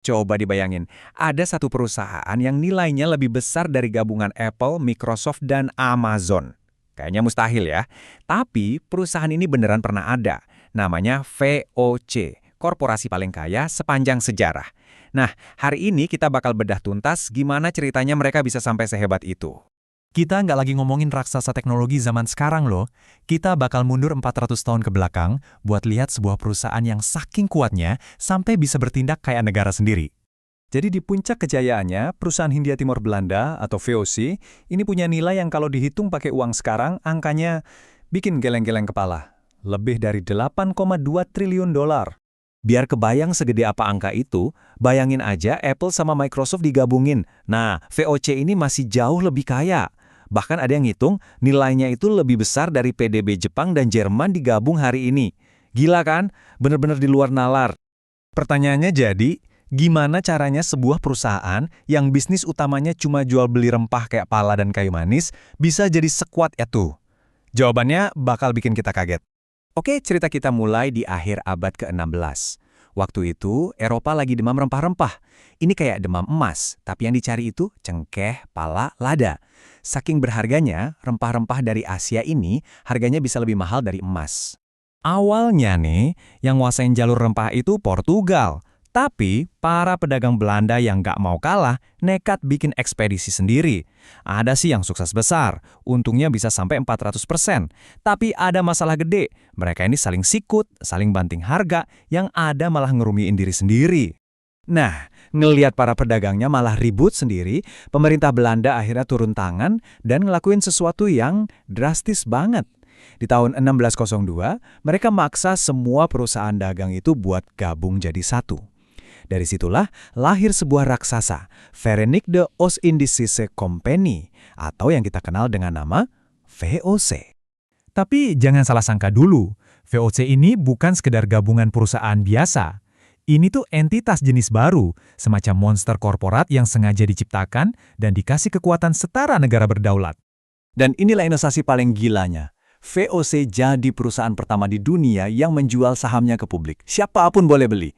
Coba dibayangin, ada satu perusahaan yang nilainya lebih besar dari gabungan Apple, Microsoft, dan Amazon. Kayaknya mustahil ya. Tapi perusahaan ini beneran pernah ada. Namanya VOC, korporasi paling kaya sepanjang sejarah. Nah, hari ini kita bakal bedah tuntas gimana ceritanya mereka bisa sampai sehebat itu. Kita nggak lagi ngomongin raksasa teknologi zaman sekarang loh. Kita bakal mundur 400 tahun ke belakang buat lihat sebuah perusahaan yang saking kuatnya sampai bisa bertindak kayak negara sendiri. Jadi di puncak kejayaannya, perusahaan Hindia Timur Belanda atau VOC ini punya nilai yang kalau dihitung pakai uang sekarang, angkanya bikin geleng-geleng kepala. Lebih dari 8,2 triliun dolar. Biar kebayang segede apa angka itu, bayangin aja Apple sama Microsoft digabungin. Nah, VOC ini masih jauh lebih kaya. Bahkan ada yang ngitung, nilainya itu lebih besar dari PDB Jepang dan Jerman digabung hari ini. Gila kan? Bener-bener di luar nalar. Pertanyaannya jadi, gimana caranya sebuah perusahaan yang bisnis utamanya cuma jual beli rempah kayak pala dan kayu manis bisa jadi sekuat itu? Jawabannya bakal bikin kita kaget. Oke, cerita kita mulai di akhir abad ke-16. Waktu itu, Eropa lagi demam rempah-rempah. Ini kayak demam emas, tapi yang dicari itu cengkeh, pala, lada. Saking berharganya, rempah-rempah dari Asia ini harganya bisa lebih mahal dari emas. Awalnya nih, yang nguasain jalur rempah itu Portugal. Tapi, para pedagang Belanda yang nggak mau kalah, nekat bikin ekspedisi sendiri. Ada sih yang sukses besar, untungnya bisa sampai 400%. Tapi ada masalah gede, mereka ini saling sikut, saling banting harga, yang ada malah ngerumiin diri sendiri. Nah, ngelihat para pedagangnya malah ribut sendiri, pemerintah Belanda akhirnya turun tangan dan ngelakuin sesuatu yang drastis banget. Di tahun 1602, mereka maksa semua perusahaan dagang itu buat gabung jadi satu. Dari situlah lahir sebuah raksasa, Verenigde Oost-Indische Compagnie, atau yang kita kenal dengan nama VOC. Tapi jangan salah sangka dulu, VOC ini bukan sekedar gabungan perusahaan biasa. Ini tuh entitas jenis baru, semacam monster korporat yang sengaja diciptakan dan dikasih kekuatan setara negara berdaulat. Dan inilah inovasi paling gilanya. VOC jadi perusahaan pertama di dunia yang menjual sahamnya ke publik. Siapapun boleh beli.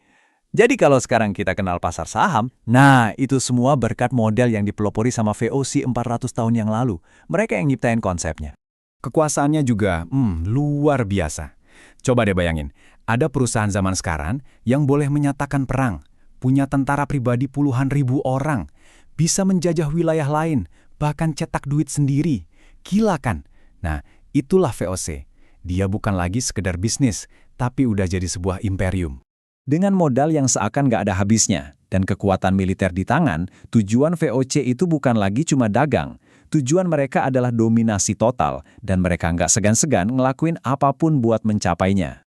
Jadi kalau sekarang kita kenal pasar saham, nah itu semua berkat model yang dipelopori sama VOC 400 tahun yang lalu. Mereka yang nyiptain konsepnya. Kekuasaannya juga, luar biasa. Coba deh bayangin, ada perusahaan zaman sekarang yang boleh menyatakan perang, punya tentara pribadi puluhan ribu orang, bisa menjajah wilayah lain, bahkan cetak duit sendiri. Gila kan? Nah, itulah VOC. Dia bukan lagi sekedar bisnis, tapi udah jadi sebuah imperium. Dengan modal yang seakan gak ada habisnya, dan kekuatan militer di tangan, tujuan VOC itu bukan lagi cuma dagang. Tujuan mereka adalah dominasi total, dan mereka nggak segan-segan ngelakuin apapun buat mencapainya.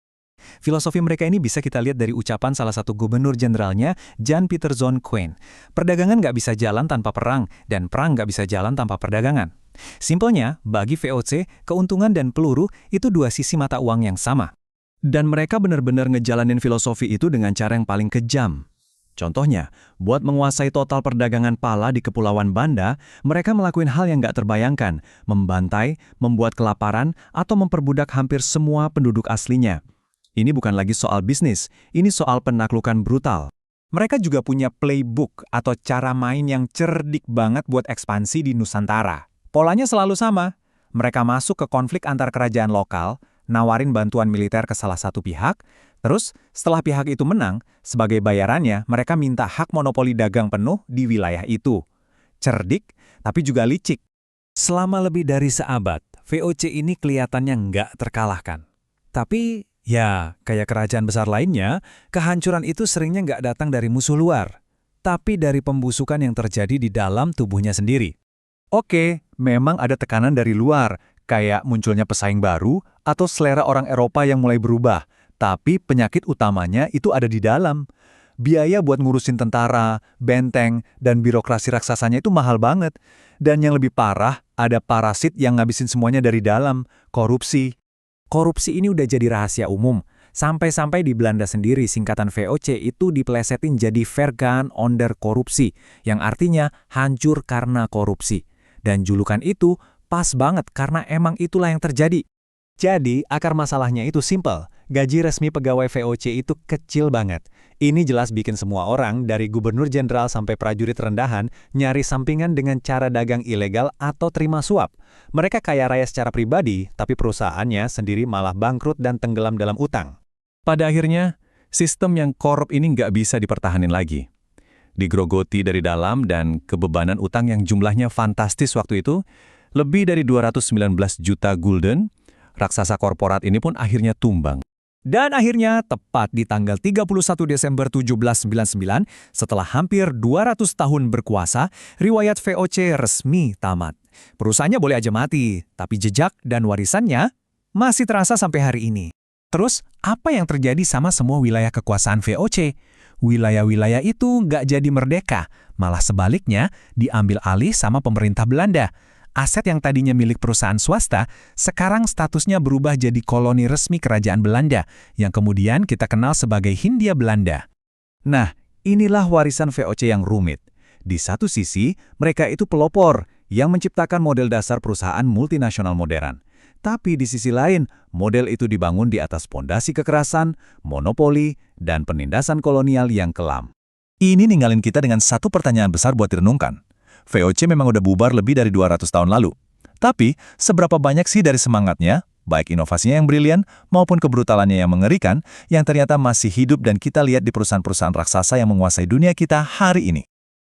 Filosofi mereka ini bisa kita lihat dari ucapan salah satu gubernur jenderalnya, Jan Pieter Zoon Koen. Perdagangan nggak bisa jalan tanpa perang, dan perang nggak bisa jalan tanpa perdagangan. Simpelnya, bagi VOC, keuntungan dan peluru itu dua sisi mata uang yang sama. Dan mereka benar-benar ngejalanin filosofi itu dengan cara yang paling kejam. Contohnya, buat menguasai total perdagangan pala di Kepulauan Banda, mereka melakukan hal yang nggak terbayangkan, membantai, membuat kelaparan, atau memperbudak hampir semua penduduk aslinya. Ini bukan lagi soal bisnis, ini soal penaklukan brutal. Mereka juga punya playbook atau cara main yang cerdik banget buat ekspansi di Nusantara. Polanya selalu sama. Mereka masuk ke konflik antar kerajaan lokal, nawarin bantuan militer ke salah satu pihak, terus setelah pihak itu menang, sebagai bayarannya mereka minta hak monopoli dagang penuh di wilayah itu. Cerdik, tapi juga licik. Selama lebih dari seabad, VOC ini kelihatannya nggak terkalahkan. Tapi, ya, kayak kerajaan besar lainnya, kehancuran itu seringnya nggak datang dari musuh luar, tapi dari pembusukan yang terjadi di dalam tubuhnya sendiri. Oke, memang ada tekanan dari luar, kayak munculnya pesaing baru atau selera orang Eropa yang mulai berubah. Tapi penyakit utamanya itu ada di dalam. Biaya buat ngurusin tentara, benteng, dan birokrasi raksasanya itu mahal banget. Dan yang lebih parah, ada parasit yang ngabisin semuanya dari dalam, korupsi. Korupsi ini udah jadi rahasia umum. Sampai-sampai di Belanda sendiri singkatan VOC itu dipelesetin jadi Vergaan onder korupsi, yang artinya hancur karena korupsi. Dan julukan itu pas banget karena emang itulah yang terjadi. Jadi, akar masalahnya itu simpel. Gaji resmi pegawai VOC itu kecil banget. Ini jelas bikin semua orang, dari gubernur jenderal sampai prajurit rendahan, nyari sampingan dengan cara dagang ilegal atau terima suap. Mereka kaya raya secara pribadi, tapi perusahaannya sendiri malah bangkrut dan tenggelam dalam utang. Pada akhirnya, sistem yang korup ini nggak bisa dipertahanin lagi. Digrogoti dari dalam dan kebebanan utang yang jumlahnya fantastis waktu itu, lebih dari 219 juta gulden, raksasa korporat ini pun akhirnya tumbang. Dan akhirnya, tepat di tanggal 31 Desember 1799, setelah hampir 200 tahun berkuasa, riwayat VOC resmi tamat. Perusahaannya boleh aja mati, tapi jejak dan warisannya masih terasa sampai hari ini. Terus, apa yang terjadi sama semua wilayah kekuasaan VOC? Wilayah-wilayah itu nggak jadi merdeka, malah sebaliknya diambil alih sama pemerintah Belanda. Aset yang tadinya milik perusahaan swasta, sekarang statusnya berubah jadi koloni resmi kerajaan Belanda, yang kemudian kita kenal sebagai Hindia Belanda. Nah, inilah warisan VOC yang rumit. Di satu sisi, mereka itu pelopor yang menciptakan model dasar perusahaan multinasional modern. Tapi di sisi lain, model itu dibangun di atas pondasi kekerasan, monopoli, dan penindasan kolonial yang kelam. Ini ninggalin kita dengan satu pertanyaan besar buat direnungkan. VOC memang udah bubar lebih dari 200 tahun lalu. Tapi, seberapa banyak sih dari semangatnya, baik inovasinya yang brilian maupun kebrutalannya yang mengerikan, yang ternyata masih hidup dan kita lihat di perusahaan-perusahaan raksasa yang menguasai dunia kita hari ini?